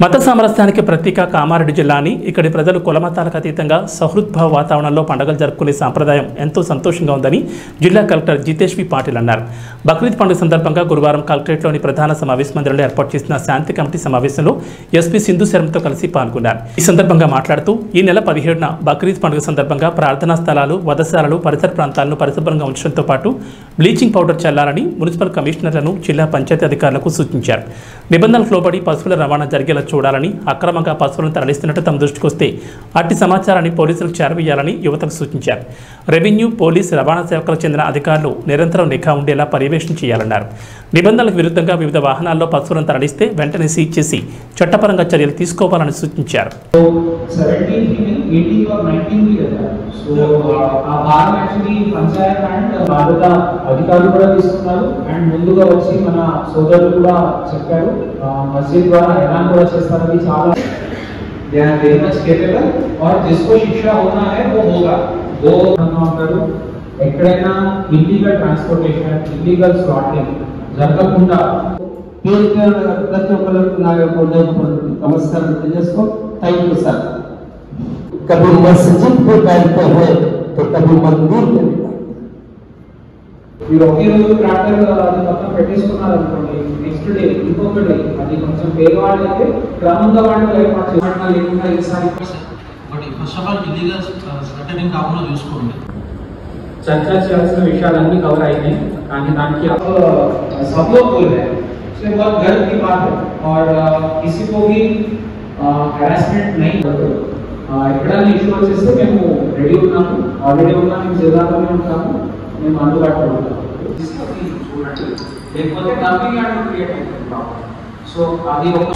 మత సామరస్యానికి ప్రతీక కామారెడ్డి జిల్లా అని ఇక్కడి ప్రజలు కులమతాలకు అతీతంగా సహృద్భావ వాతావరణంలో పండుగలు జరుపుకునే సంప్రదాయం ఎంతో సంతోషంగా ఉందని జిల్లా కలెక్టర్ జితేష్ వి పాటిల్ అన్నారు. బక్రీద్ పండుగ సందర్భంగా గురువారం కలెక్టరేట్లోని ప్రధాన సమావేశ మందిరంలో ఏర్పాటు చేసిన శాంతి కమిటీ సమావేశంలో ఎస్పీ సింధు శర్మతో కలిసి పాల్గొన్నారు. ఈ సందర్భంగా మాట్లాడుతూ ఈ నెల 17న బక్రీద్ పండుగ సందర్భంగా ప్రార్థనా స్థలాలు, వధశాలలు, పరిసర ప్రాంతాలను పరిశుభ్రంగా ఉంచడంతో పాటు బ్లీచింగ్ పౌడర్ చల్లాలని మున్సిపల్ కమిషనర్లను, జిల్లా పంచాయతీ అధికారులకు సూచించారు. నిబంధనలకు లోబడి పశువుల రవాణా జరిగేలా చూడాలని, అక్రమంగా పశువులను తరలిస్తున్నట్టు తమ దృష్టికి వస్తే అట్టి సమాచారాన్ని పోలీసులకు చేరవేయాలని యువతకు సూచించారు. రెవెన్యూ, పోలీసు, రవాణా సేవకులకు చెందిన అధికారులు నిరంతరం నిఘా ఉండేలా పర్యవేక్షణ చేయాలన్నారు. నిబంధనలకు విరుద్ధంగా వివిధ వాహనాల్లో పశువులను తరలిస్తే వెంటనే సీజ్ చేసి చట్టపరంగా చర్యలు తీసుకోవాలని సూచించారు. అధికారులు కూడా తీసుకున్నారు అండ్ ముందుగా వచ్చి మన సోదరులు కూడా చెప్పారు मस्जिद द्वारा ऐलान కూడా చేస్తారని చాలా they are very much capable और जिसको शिक्षा होना है वो होगा. दो అంటారు ఎక్కడైనా ఇల్లీగల్ ట్రాన్స్పోర్టేషన్, ఇల్లీగల్ స్లాటింగ్ జరగకుండా ప్రతి ఒక్కరికి నా యొక్క నమస్కారం తెలియజేసుకో. Thank you sir. कभी मस्जिद पे बैठते हैं तो कभी मंदिर पे. మీరు ఒకే రోజు ట్రాక్టర్ అది మొత్తం పెట్టేసుకున్నారు అనుకోండి, నెక్స్ట్ డే ఇంకొక డే అది కొంచెం పేదవాళ్ళు అయితే క్రమంగా వాళ్ళు ఏర్పాటు చేయడం లేకుండా ఈసారి but first of all illegal slaughtering కాకుండా చూసుకోండి. చర్చ చేయాల్సిన విషయాలన్నీ కవర్ అయినాయి కానీ దానికి सब लोग बोल रहे हैं से बहुत गर्व की बात है और किसी को भी हरासमेंट नहीं करते. ఎక్కడైనా ఇష్యూ వచ్చేస్తే మేము రెడీ ఉన్నాము, ఆల్రెడీ ఉన్నాము, మేము జిల్లాలోనే ఉంటాము, మేము అందుబాటులో ఉంటాము. లేకపోతే డబ్బింగ్ క్రియేట్ అవుతుంది. సో అది ఒక